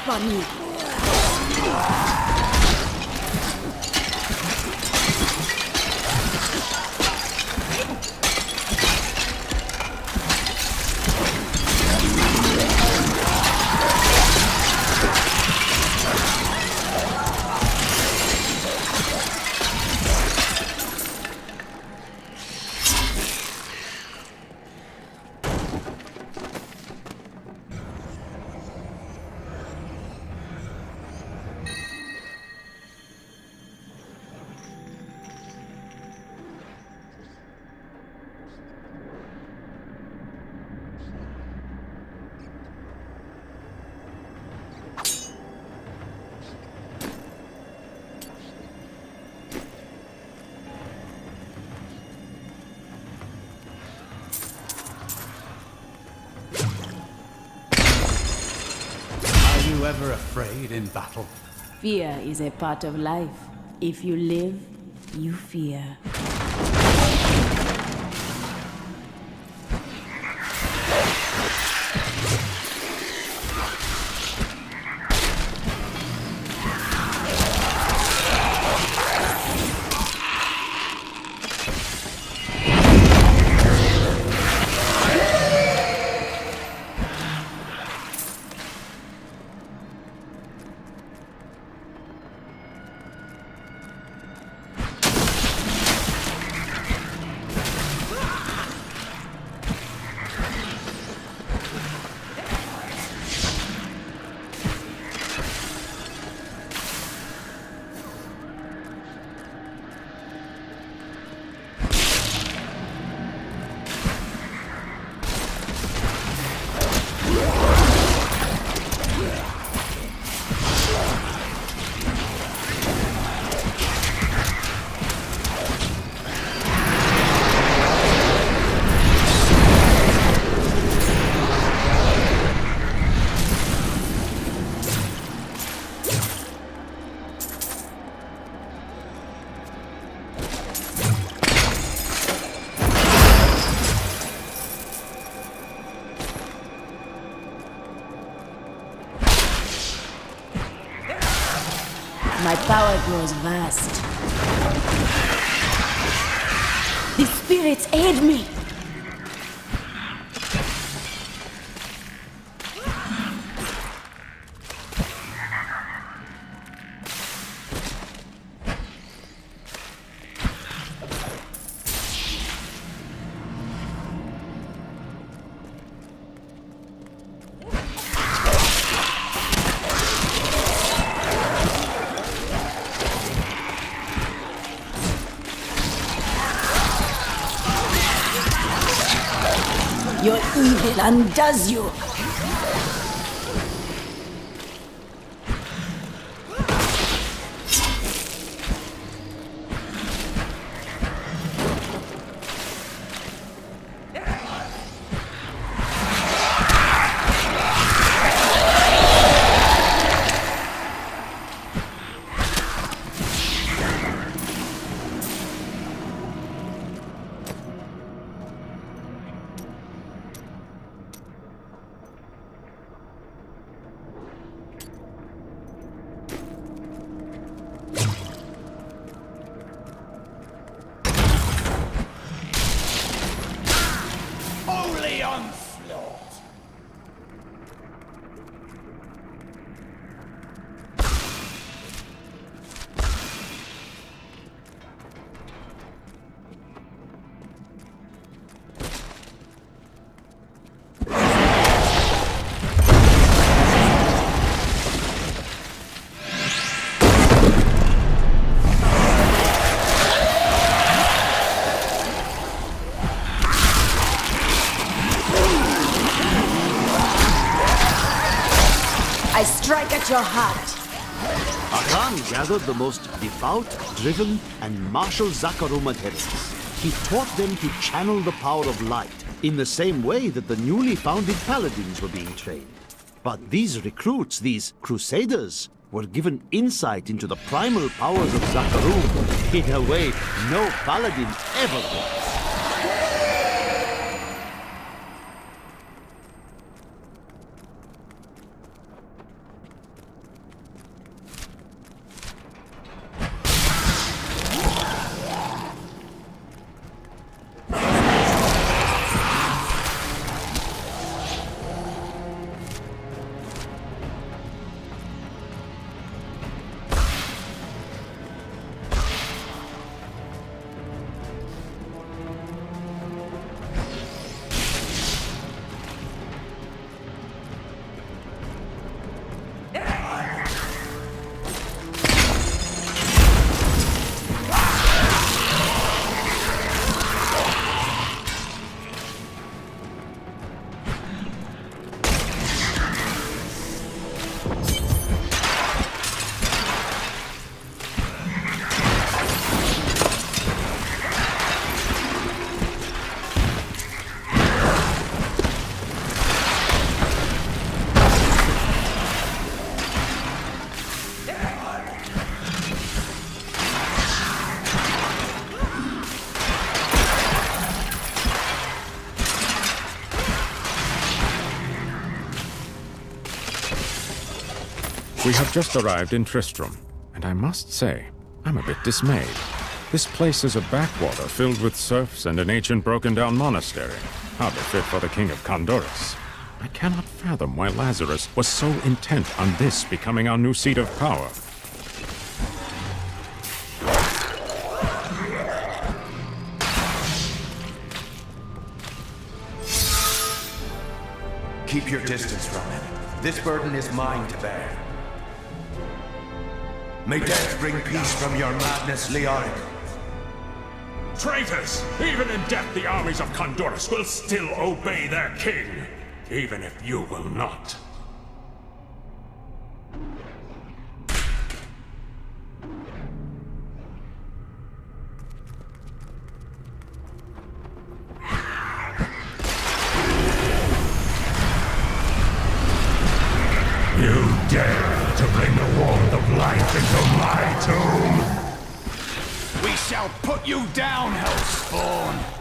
up on you. Are you ever afraid in battle? Fear is a part of life. If you live, you fear. My power grows vast. The spirits aid me. Your evil undoes you. Holy onslaught! I strike at your heart. Akan gathered the most devout, driven, and martial Zakarum adherents. He taught them to channel the power of light in the same way that the newly founded paladins were being trained. But these recruits, these crusaders, were given insight into the primal powers of Zakarum in a way no paladin ever was. We have just arrived in Tristram, and I must say, I'm a bit dismayed. This place is a backwater filled with serfs and an ancient broken-down monastery, hardly fit for the king of Condorus. I cannot fathom why Lazarus was so intent on this becoming our new seat of power. Keep your distance from him. This burden is mine to bear. May death bring peace from your madness, Leoric. Traitors! Even in death, the armies of Condorus will still obey their king, even if you will not. You dare to bring the warmth of life into my tomb? We shall put you down, Hellspawn!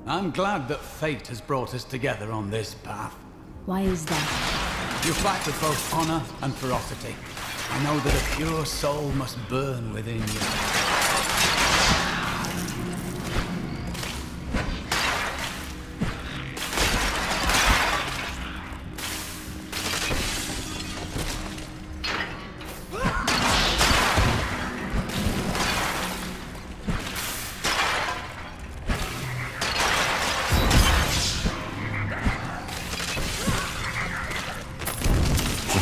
I'm glad that fate has brought us together on this path. Why is that? You fight with both honor and ferocity. I know that a pure soul must burn within you.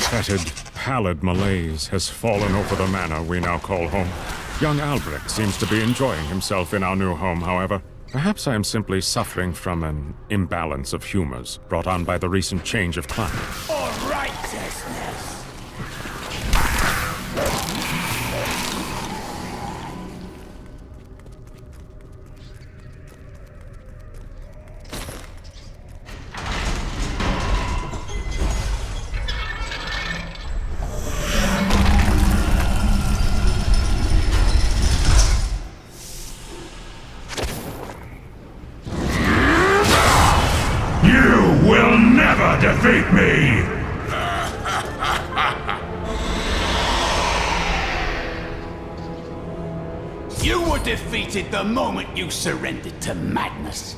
Fetid, pallid malaise has fallen over the manor we now call home. Young Albrecht seems to be enjoying himself in our new home, however. Perhaps I am simply suffering from an imbalance of humors brought on by the recent change of climate. For righteousness! Defeat me! You were defeated the moment you surrendered to madness.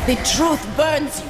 The truth burns you.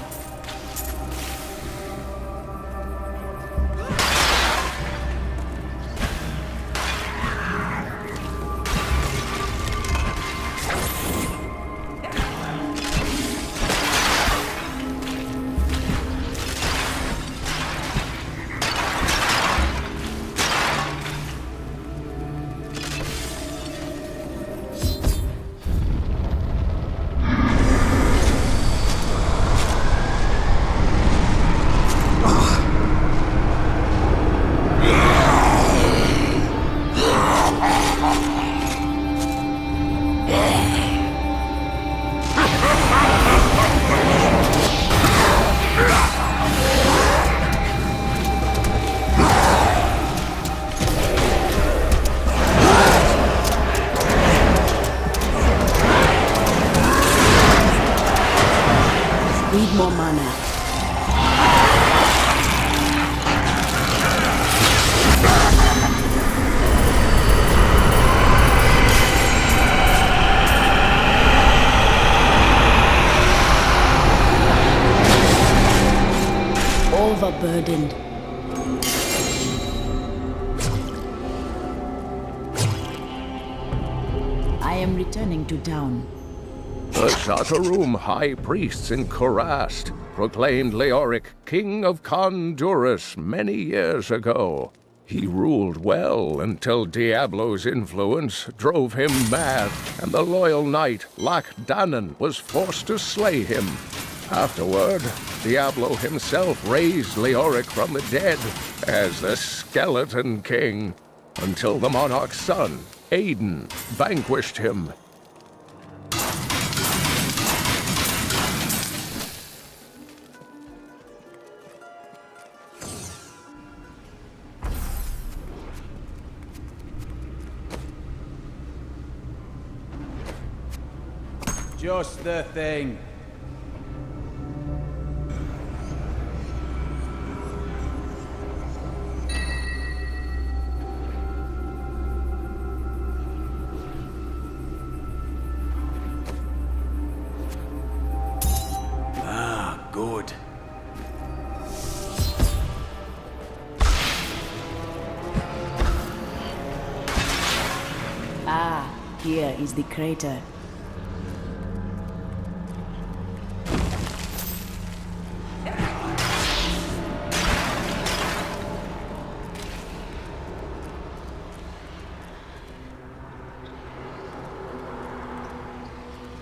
Need more mana. am returning to town. The Zakarum high priests in Kurast proclaimed Leoric king of Kondurus many years ago. He ruled well until Diablo's influence drove him mad, and the loyal knight Lac Danan was forced to slay him. Afterward, Diablo himself raised Leoric from the dead as the Skeleton King, until the monarch's son, Aiden, vanquished him. Just the thing. Ah, good. Ah, here is the crater.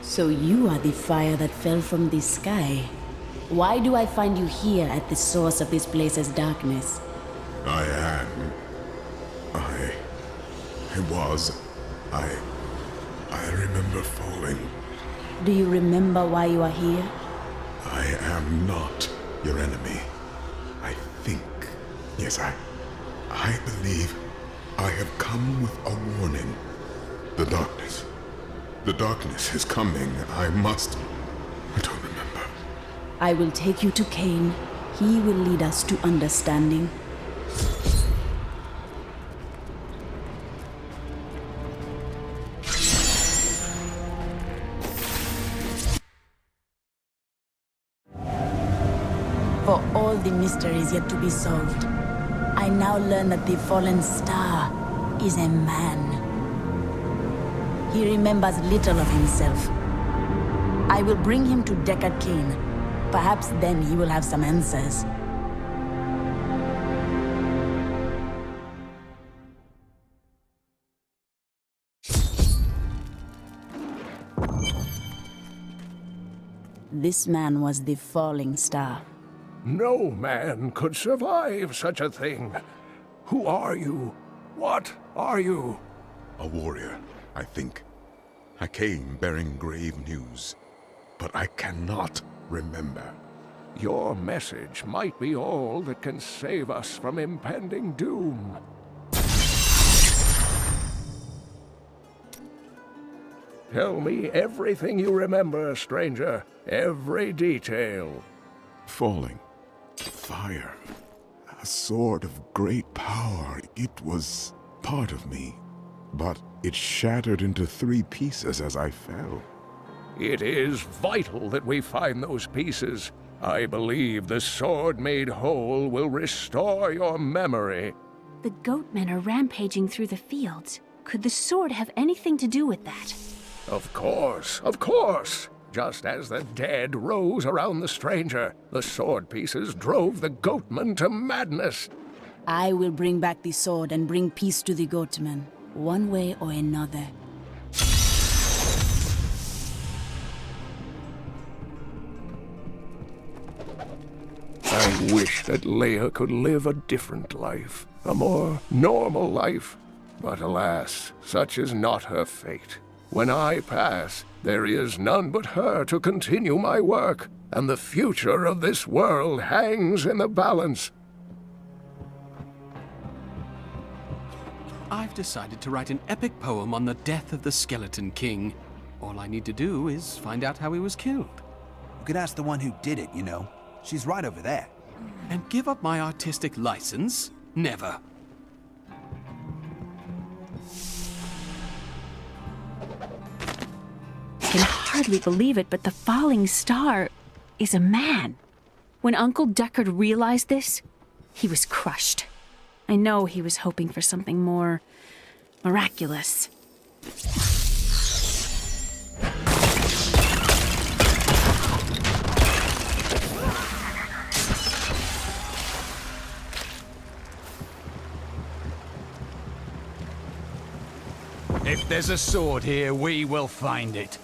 So you are the fire that fell from the sky. Why do I find you here at the source of this place's darkness? I remember falling. Do you remember why you are here? I am not your enemy. I think. Yes, I believe I have come with a warning. The darkness is coming. I don't remember. I will take you to Cain. He will lead us to understanding. For all the mysteries yet to be solved, I now learn that the fallen star is a man. He remembers little of himself. I will bring him to Deckard Cain. Perhaps then he will have some answers. This man was the falling star. No man could survive such a thing. Who are you? What are you? A warrior, I think. I came bearing grave news, but I cannot remember. Your message might be all that can save us from impending doom. Tell me everything you remember, stranger. Every detail. Falling. Fire. A sword of great power. It was part of me. But it shattered into 3 pieces as I fell. It is vital that we find those pieces. I believe the sword made whole will restore your memory. The goatmen are rampaging through the fields. Could the sword have anything to do with that? Of course, of course. Just as the dead rose around the stranger, the sword pieces drove the goatmen to madness. I will bring back the sword and bring peace to the goatmen, one way or another. I wish that Leia could live a different life, a more normal life. But alas, such is not her fate. When I pass, there is none but her to continue my work, and the future of this world hangs in the balance. I've decided to write an epic poem on the death of the Skeleton King. All I need to do is find out how he was killed. You could ask the one who did it, you know. She's right over there. And give up my artistic license? Never. I can hardly believe it, but the falling star is a man. When Uncle Deckard realized this, he was crushed. I know he was hoping for something more miraculous. If there's a sword here, we will find it.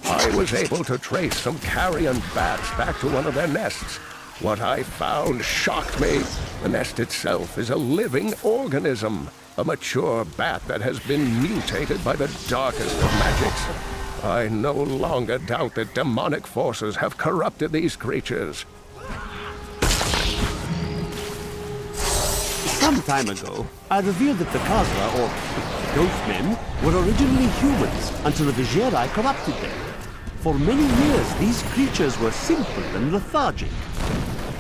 I was able to trace some carrion bats back to one of their nests. What I found shocked me. The nest itself is a living organism, a mature bat that has been mutated by the darkest of magics. I no longer doubt that demonic forces have corrupted these creatures. Some time ago, I revealed that the Khazra, or Ghost-men, were originally humans until the Vizieri corrupted them. For many years, these creatures were simple and lethargic.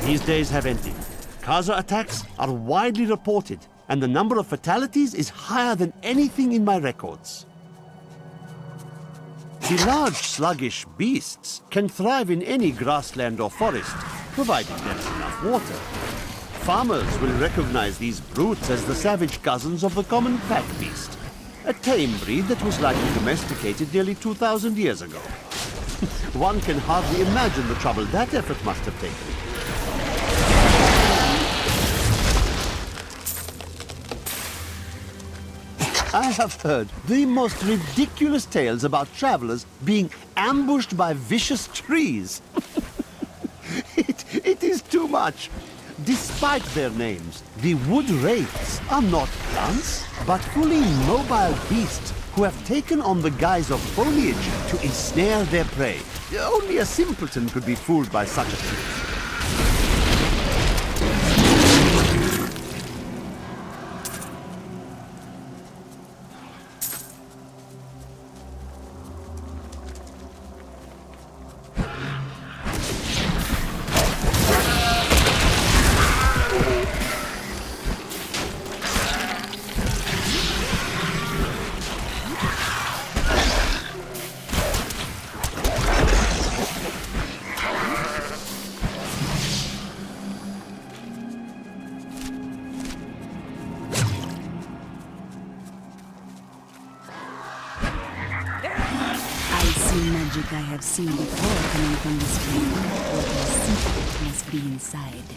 These days have ended. Khazra attacks are widely reported, and the number of fatalities is higher than anything in my records. The large, sluggish beasts can thrive in any grassland or forest, provided there is enough water. Farmers will recognize these brutes as the savage cousins of the common pack beast, a tame breed that was likely domesticated nearly 2,000 years ago. One can hardly imagine the trouble that effort must have taken. I have heard the most ridiculous tales about travelers being ambushed by vicious trees. It is too much. Despite their names, the wood wraiths are not plants, but fully mobile beasts who have taken on the guise of foliage to ensnare their prey. Only a simpleton could be fooled by such a trick. Magic I have seen before coming from this flame. What a secret must be inside.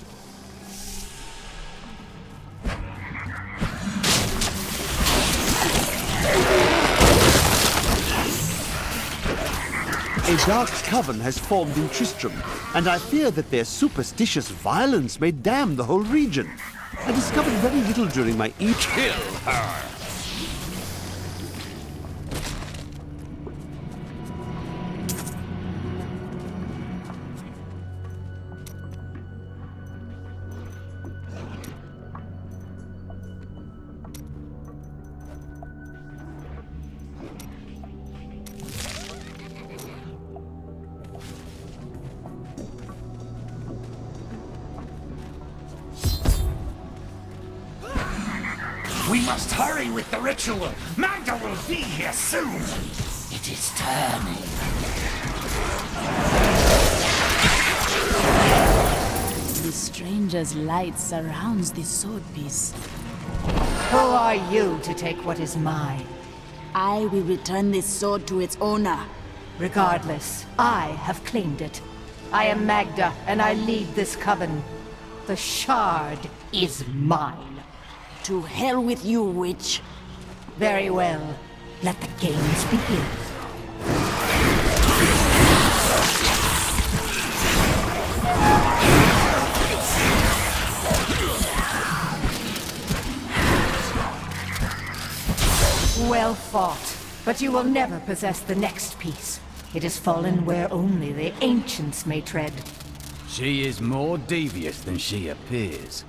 A dark coven has formed in Tristram, and I fear that their superstitious violence may damn the whole region. I discovered very little during my Kill her! We must hurry with the ritual. Magda will be here soon. It is turning. The stranger's light surrounds the sword piece. Who are you to take what is mine? I will return this sword to its owner. Regardless, I have claimed it. I am Magda, and I lead this coven. The shard is mine. To hell with you, witch. Very well. Let the games begin. Well fought, but you will never possess the next piece. It has fallen where only the ancients may tread. She is more devious than she appears.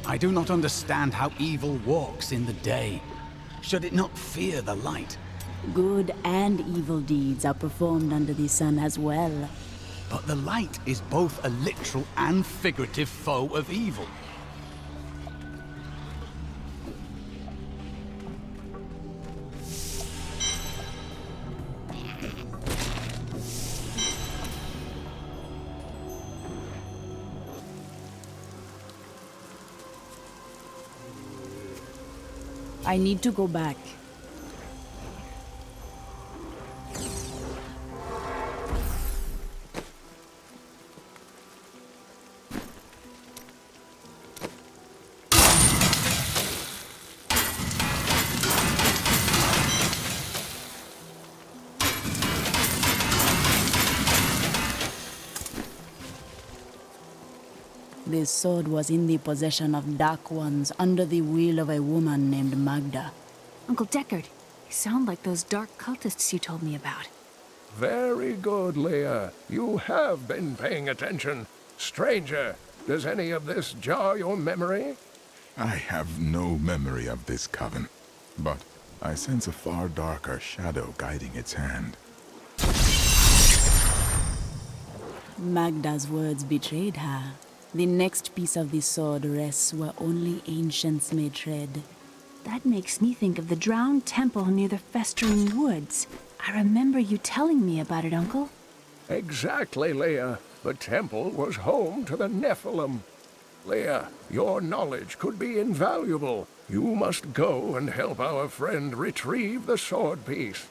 I do not understand how evil walks in the day. Should it not fear the light? Good and evil deeds are performed under the sun as well. But the light is both a literal and figurative foe of evil. I need to go back. This sword was in the possession of Dark Ones under the wheel of a woman named Magda. Uncle Deckard, you sound like those dark cultists you told me about. Very good, Leah. You have been paying attention. Stranger, does any of this jar your memory? I have no memory of this coven, but I sense a far darker shadow guiding its hand. Magda's words betrayed her. The next piece of the sword rests where only ancients may tread. That makes me think of the drowned temple near the festering woods. I remember you telling me about it, Uncle. Exactly, Leah. The temple was home to the Nephilim. Leah, your knowledge could be invaluable. You must go and help our friend retrieve the sword piece.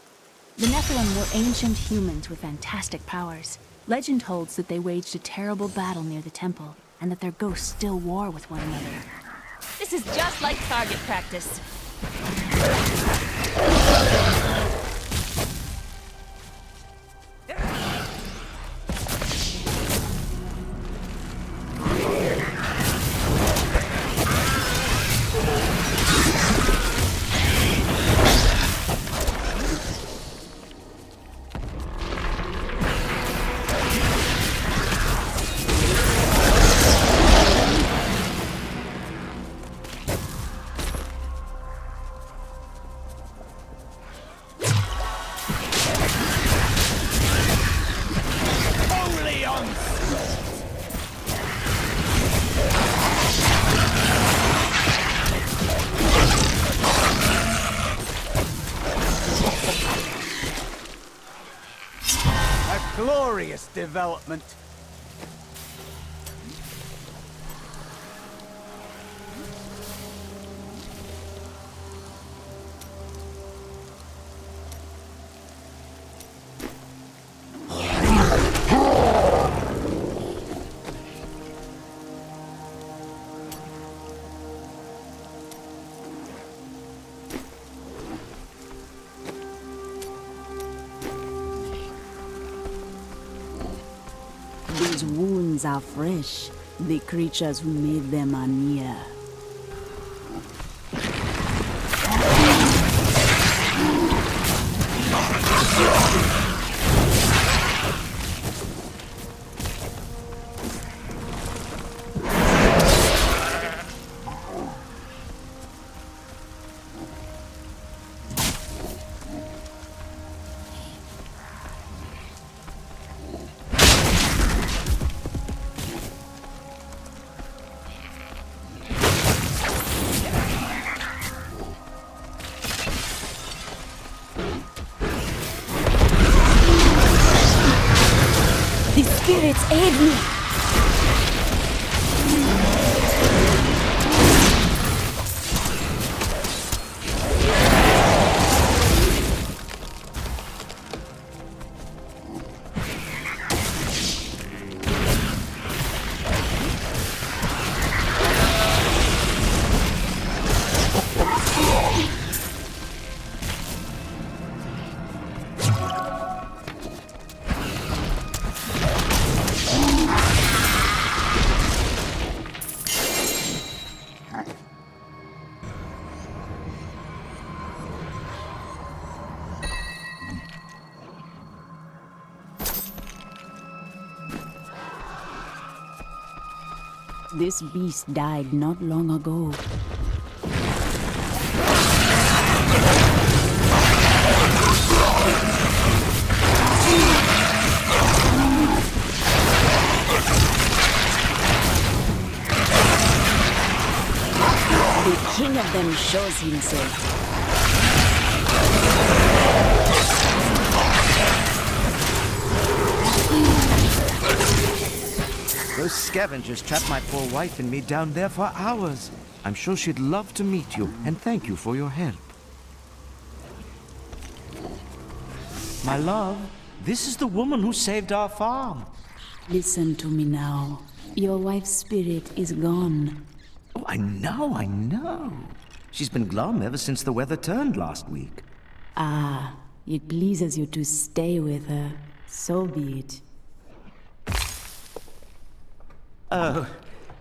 The Nephilim were ancient humans with fantastic powers. Legend holds that they waged a terrible battle near the temple, and that their ghosts still war with one another. This is just like target practice. Glorious development. These wounds are fresh. The creatures who made them are near. Spirits aid me! This beast died not long ago. man shows himself. Those scavengers trapped my poor wife and me down there for hours. I'm sure she'd love to meet you, and thank you for your help. My love, this is the woman who saved our farm. Listen to me now. Your wife's spirit is gone. Oh, I know. She's been glum ever since the weather turned last week. Ah, it pleases you to stay with her. So be it. Oh,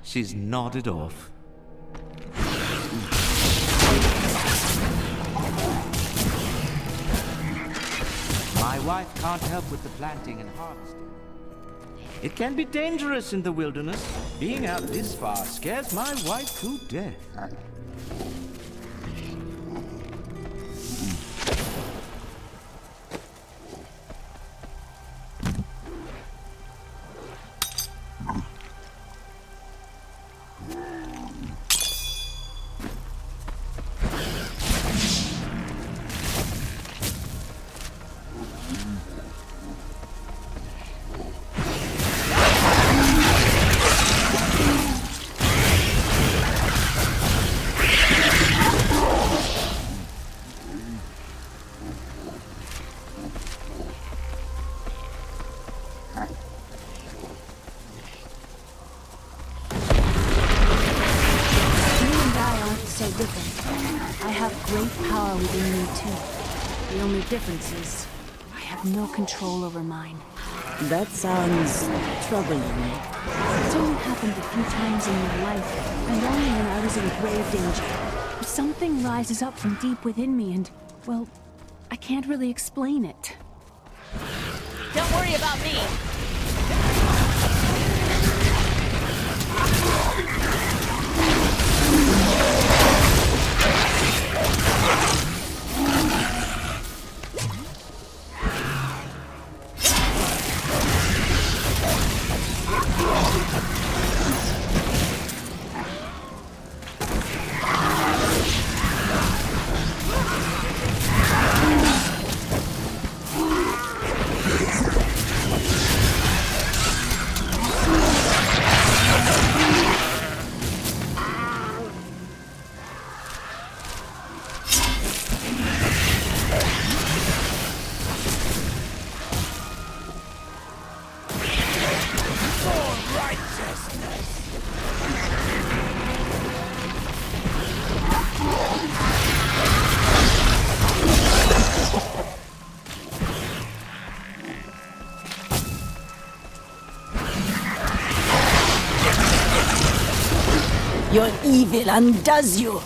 she's nodded off. My wife can't help with the planting and harvesting. It can be dangerous in the wilderness. Being out this far scares my wife to death. So different. I have great power within me too. The only difference is I have no control over mine. That sounds troubling. It's only happened a few times in my life, and only when I was in grave danger. Something rises up from deep within me and, well, I can't really explain it. Don't worry about me. Your evil undoes you.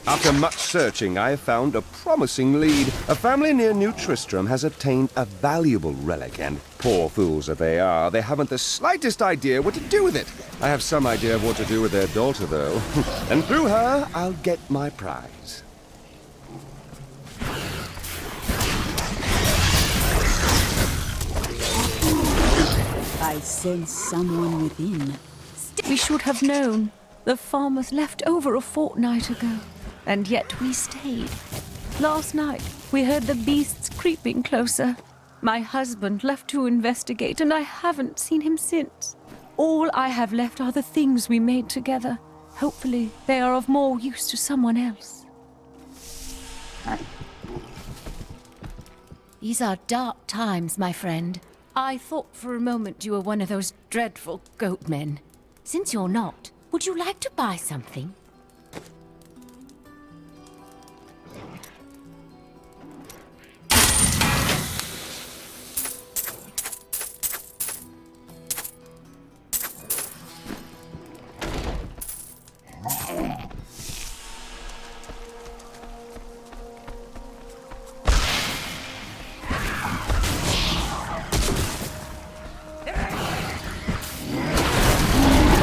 After much searching, I have found a promising lead. A family near New Tristram has obtained a valuable relic, and poor fools that they are, they haven't the slightest idea what to do with it. I have some idea of what to do with their daughter, though. And through her, I'll get my prize. I sense someone within. We should have known. The farmers left over a fortnight ago, and yet we stayed. Last night, we heard the beasts creeping closer. My husband left to investigate, and I haven't seen him since. All I have left are the things we made together. Hopefully, they are of more use to someone else. These are dark times, my friend. I thought for a moment you were one of those dreadful goat men. Since you're not, would you like to buy something?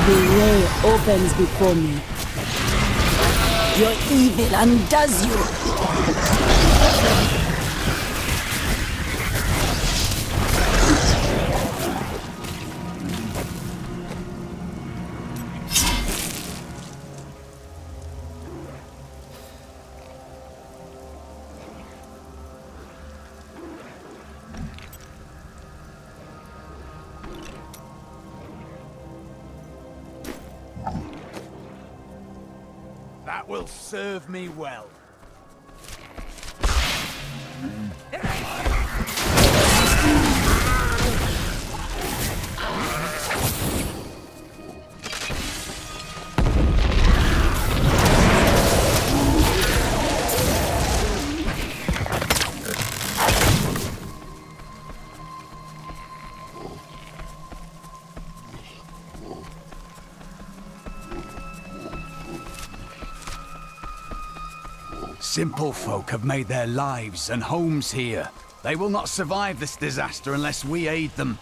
The way opens before me. Your evil undoes you. That will serve me well. Simple folk have made their lives and homes here. They will not survive this disaster unless we aid them.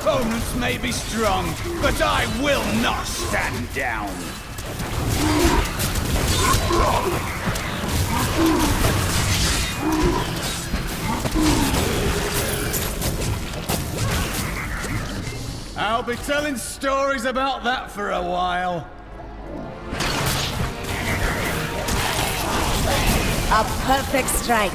Opponents may be strong, but I will not stand down. I'll be telling stories about that for a while. A perfect strike.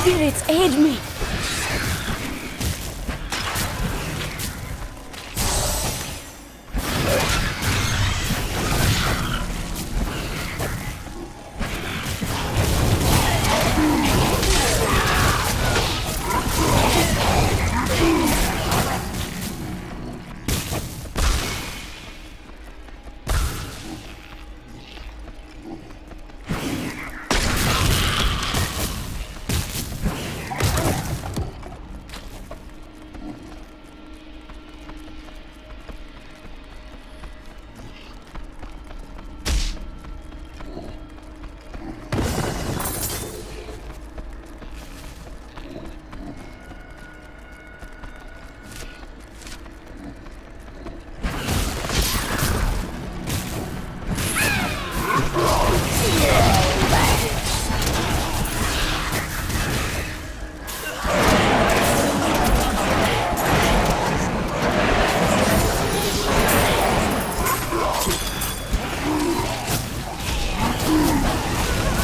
Spirits, aid me!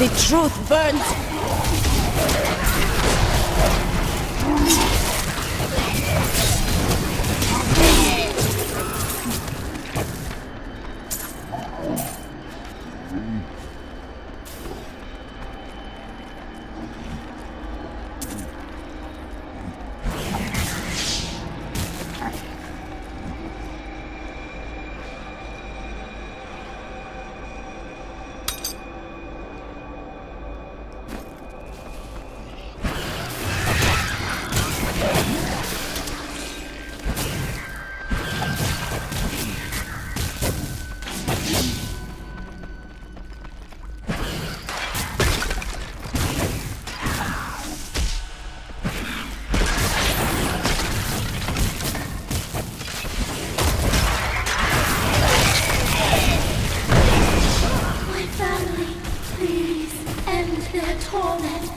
The truth burns. torment.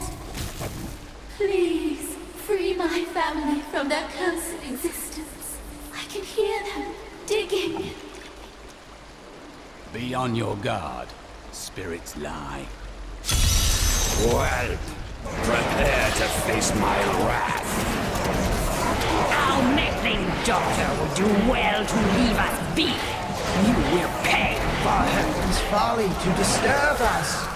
Please, free my family from their cursed existence. I can hear them digging. Be on your guard. Spirits lie. Well, prepare to face my wrath. Our meddling daughter would do well to leave us be. You will pay for Heaven's folly to disturb us.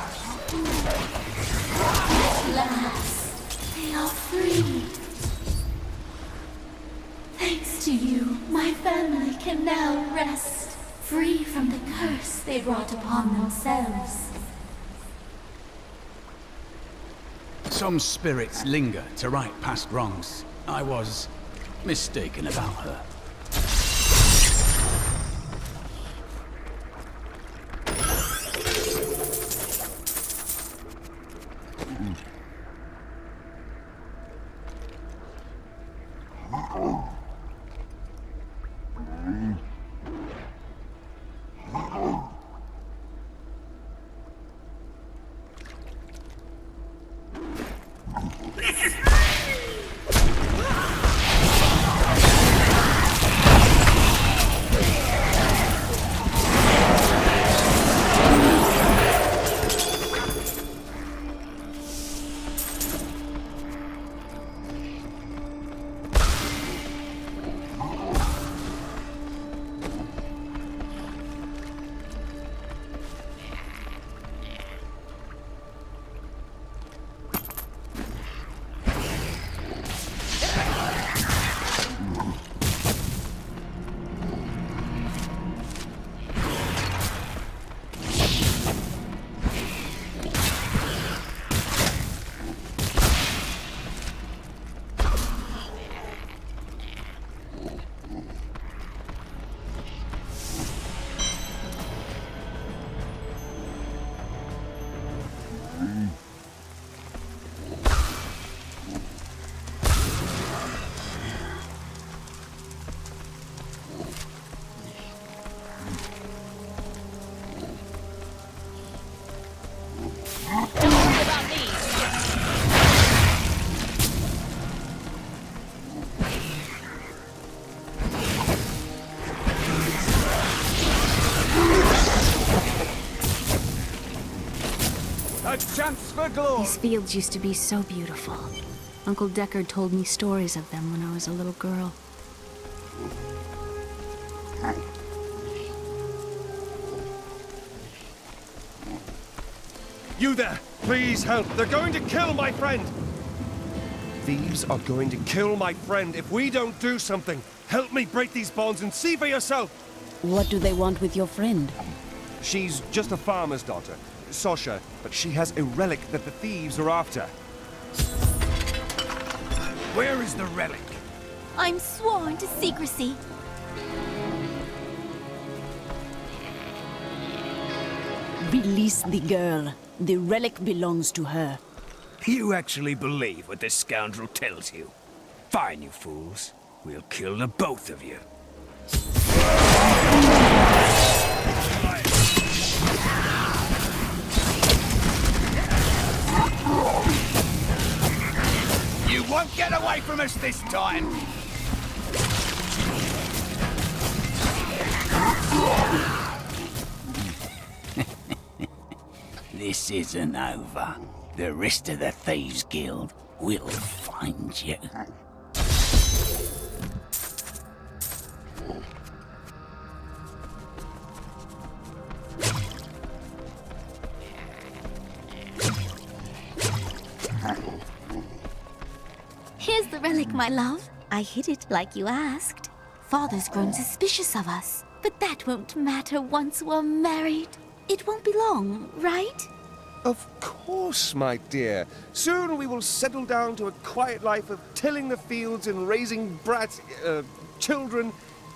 At last, they are free. Thanks to you, my family can now rest, free from the curse they brought upon themselves. Some spirits linger to right past wrongs. I was mistaken about her. These fields used to be so beautiful. Uncle Deckard told me stories of them when I was a little girl. You there! Please help! They're going to kill my friend! Thieves are going to kill my friend if we don't do something. Help me break these bonds and see for yourself! What do they want with your friend? She's just a farmer's daughter, Sasha, but she has a relic that the thieves are after. Where is the relic? I'm sworn to secrecy. Release the girl. The relic belongs to her. You actually believe what this scoundrel tells you? Fine, you fools. We'll kill the both of you. You won't get away from us this time! This isn't over. The rest of the Thieves Guild will find you. Here's the relic, my love. I hid it like you asked. Father's grown suspicious of us, but that won't matter once we're married. It won't be long, right? Of course, my dear. Soon we will settle down to a quiet life of tilling the fields and raising children.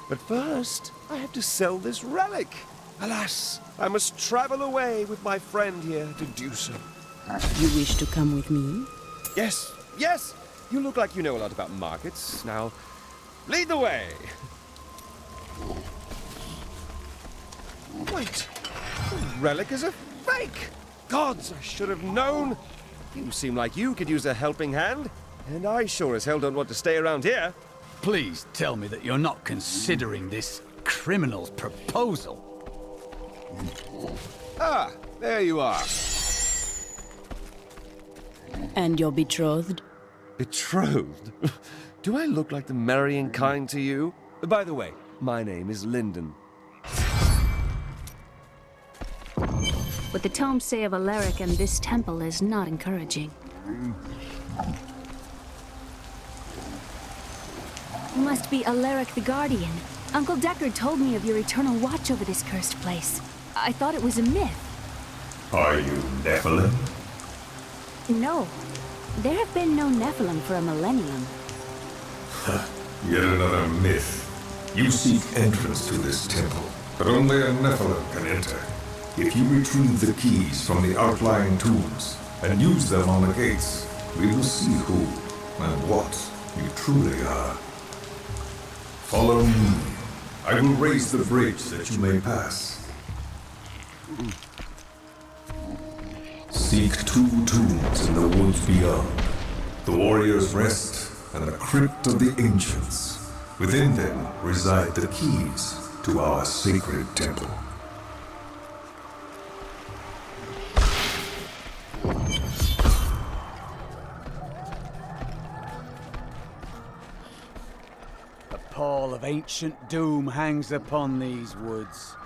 But first, I have to sell this relic. Alas, I must travel away with my friend here to do so. You wish to come with me? Yes, yes! You look like you know a lot about markets. Now, lead the way! Wait, the relic is a fake! Gods, I should have known! You seem like you could use a helping hand, and I sure as hell don't want to stay around here. Please tell me that you're not considering this criminal's proposal. Ah, there you are. And you're betrothed? Betrothed? Do I look like the marrying kind to you? By the way, my name is Lyndon. What the tomes say of Alaric and this temple is not encouraging. You must be Alaric the Guardian. Uncle Deckard told me of your eternal watch over this cursed place. I thought it was a myth. Are you Nephilim? No. There have been no Nephilim for a millennium. Yet another myth. You seek entrance to this temple, but only a Nephilim can enter. If you retrieve the keys from the outlying tombs and use them on the gates, we will see who and what you truly are. Follow me. I will raise the bridge that you may pass. Seek 2 tombs in the woods beyond. The Warrior's Rest and the Crypt of the Ancients. Within them reside the keys to our sacred temple. A pall of ancient doom hangs upon these woods.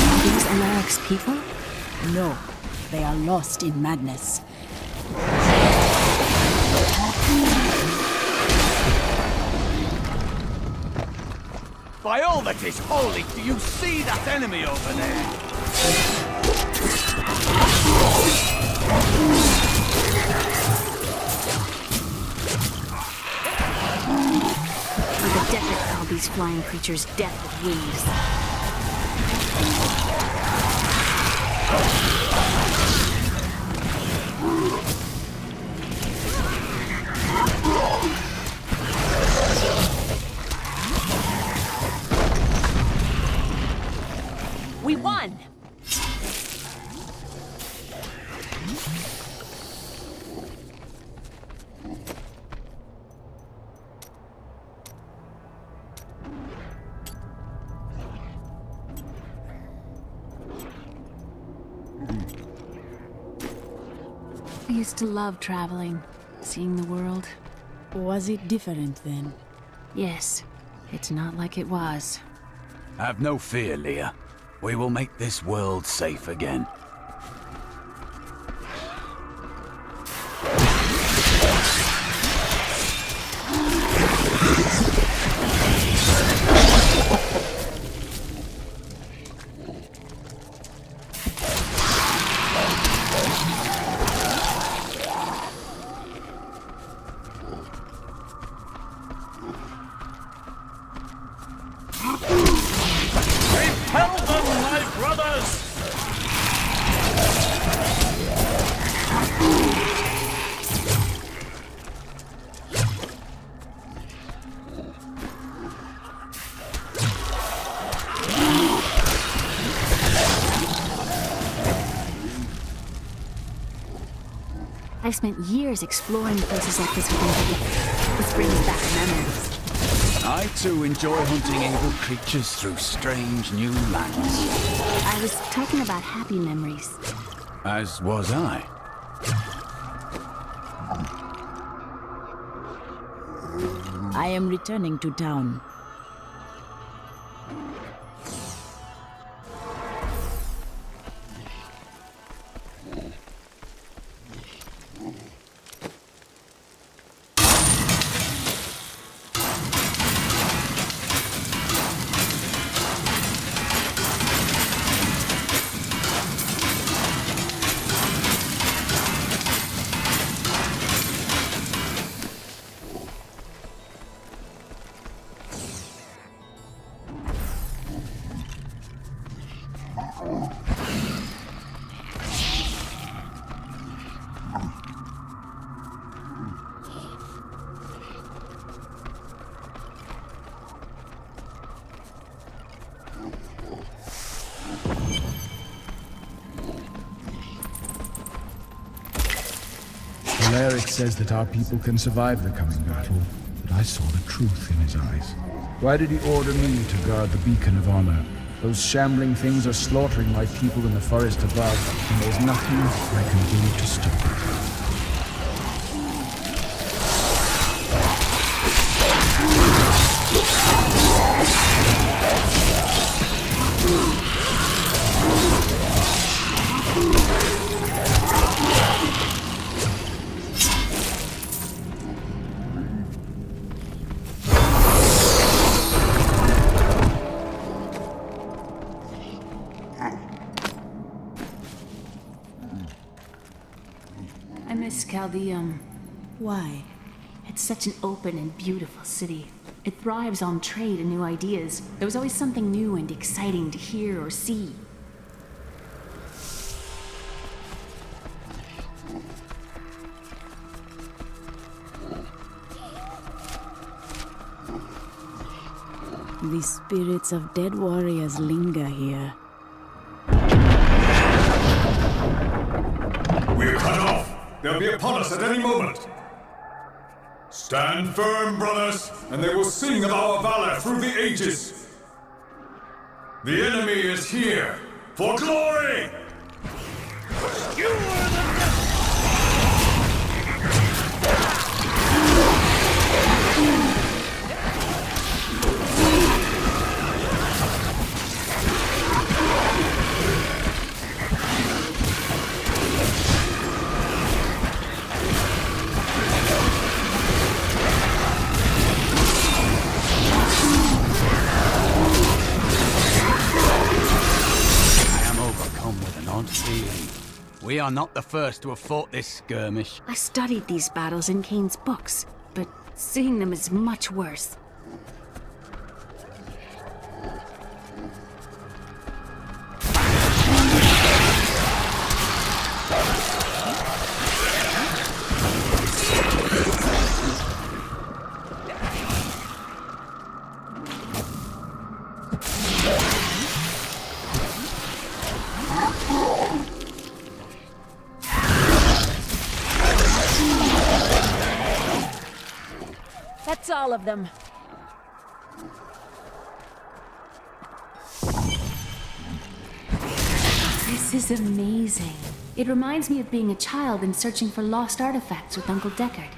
Are these Alaric's people? No, they are lost in madness. By all that is holy, do you see that enemy over there? Uncle Deckard called these flying creatures death with wings. We won! I used to love traveling, seeing the world. Was it different then? Yes, it's not like it was. Have no fear, Leah. We will make this world safe again. Repel them, my brothers! I've spent years exploring places like this within Diablo. This brings back memories. I too enjoy hunting evil creatures through strange new lands. I was talking about happy memories. As was I. I am returning to town. Cleric says that our people can survive the coming battle, but I saw the truth in his eyes. Why did he order me to guard the beacon of honor? Those shambling things are slaughtering my people in the forest above, and there's nothing I can do to stop it. I miss Chaldeum. Why? It's such an open and beautiful city. It thrives on trade and new ideas. There was always something new and exciting to hear or see. The spirits of dead warriors linger here. We're cut off! They'll be upon us at any moment! Stand firm, brothers, and they will sing of our valor through the ages! The enemy is here, for glory! You are the We are not the first to have fought this skirmish. I studied these battles in Kane's books, but seeing them is much worse. That's all of them. This is amazing. It reminds me of being a child and searching for lost artifacts with Uncle Deckard.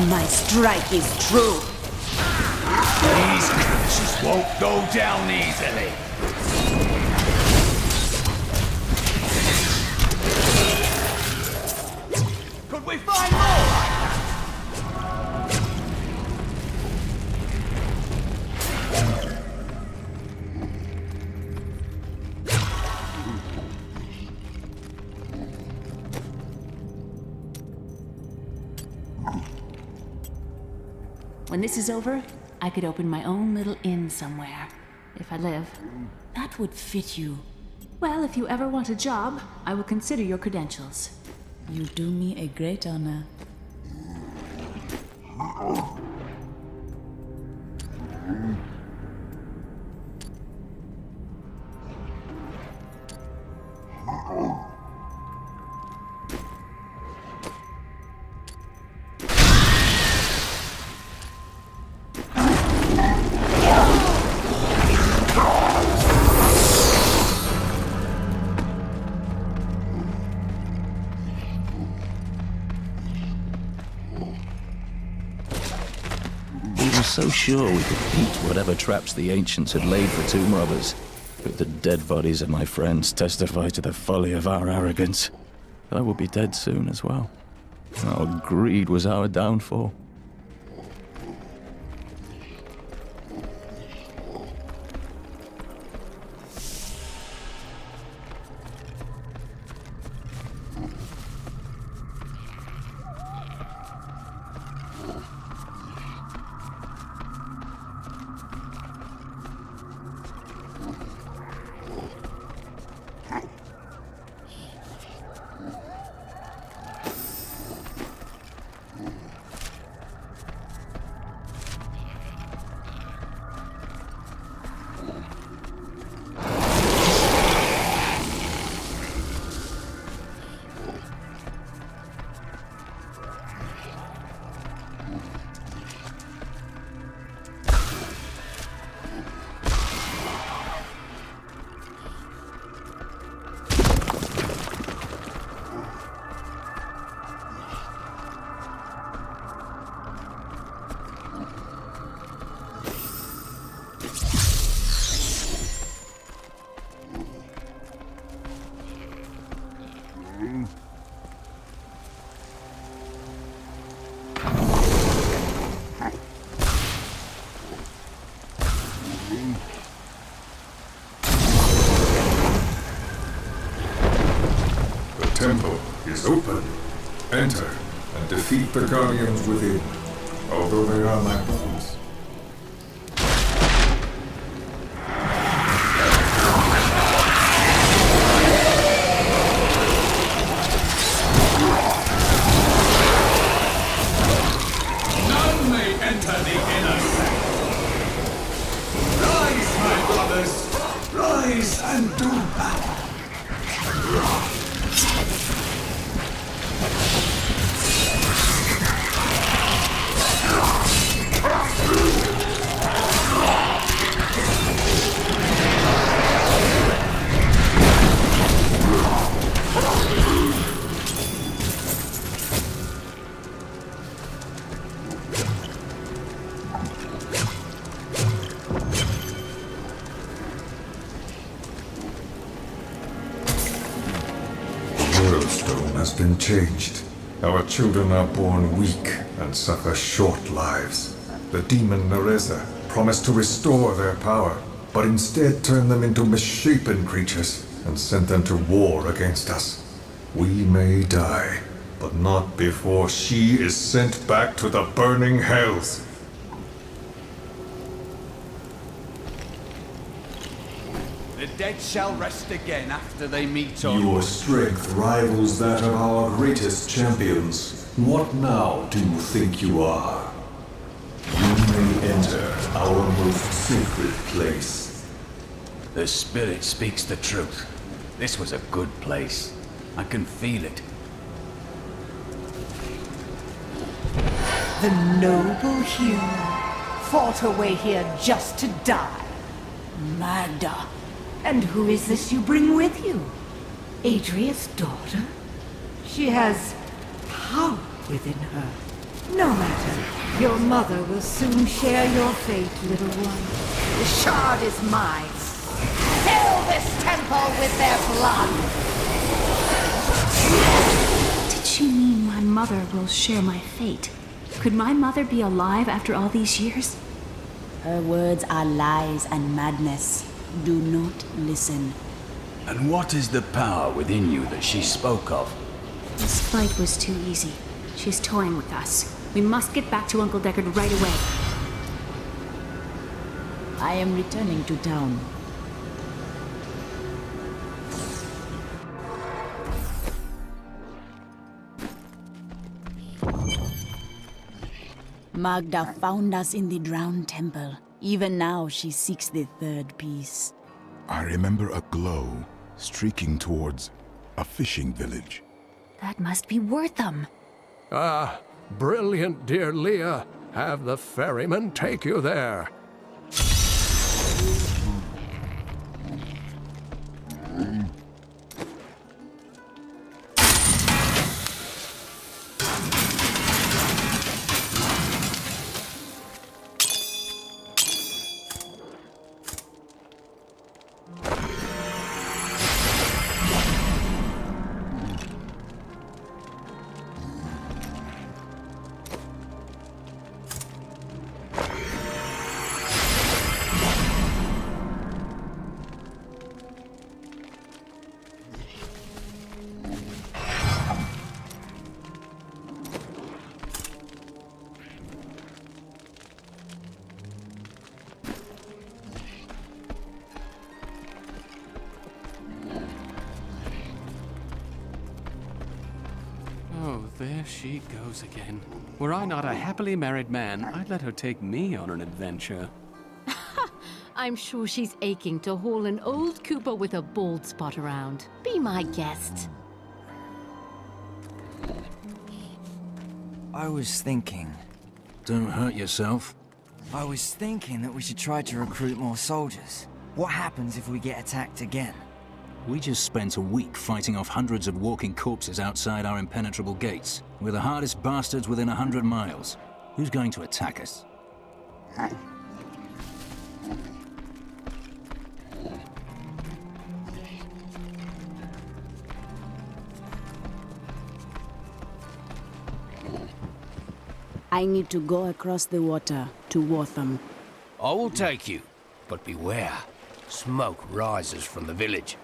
My strike is true. These creatures won't go down easily. Could we find more? When this is over, I could open my own little inn somewhere, if I live. That would fit you. Well, if you ever want a job, I will consider your credentials. You do me a great honor. So sure we could beat whatever traps the ancients had laid for tomb robbers. But the dead bodies of my friends testify to the folly of our arrogance. I will be dead soon as well. Our greed was our downfall. temple is open. Enter and defeat the guardians within, although they are my bones. None may enter the inner sanctum. Rise, my brothers! Rise and do battle! Has been changed. Our children are born weak and suffer short lives. The demon Nereza promised to restore their power, but instead turned them into misshapen creatures and sent them to war against us. We may die, but not before she is sent back to the burning hells. The dead shall rest again after they meet on. Your strength rivals that of our greatest champions. What now do you think you are? You may enter our most sacred place. The spirit speaks the truth. This was a good place. I can feel it. The noble hero fought her way here just to die. Magda. And who is this you bring with you? Adria's daughter? She has power within her. No matter. Your mother will soon share your fate, little one. The shard is mine. Fill this temple with their blood! Did she mean my mother will share my fate? Could my mother be alive after all these years? Her words are lies and madness. Do not listen. And what is the power within you that she spoke of? This fight was too easy. She's toying with us. We must get back to Uncle Deckard right away. I am returning to town. Magda found us in the drowned temple. Even now, she seeks the third piece. I remember a glow streaking towards a fishing village. That must be Wortham. Ah, brilliant, dear Leah. Have the ferryman take you there. Oh, there she goes again. Were I not a happily married man, I'd let her take me on an adventure. I'm sure she's aching to haul an old Cooper with a bald spot around. Be my guest. I was thinking... Don't hurt yourself. I was thinking that we should try to recruit more soldiers. What happens if we get attacked again? We just spent a week fighting off hundreds of walking corpses outside our impenetrable gates. We're the hardest bastards within 100 miles. Who's going to attack us? I need to go across the water to Wortham. I will take you, but beware. Smoke rises from the village.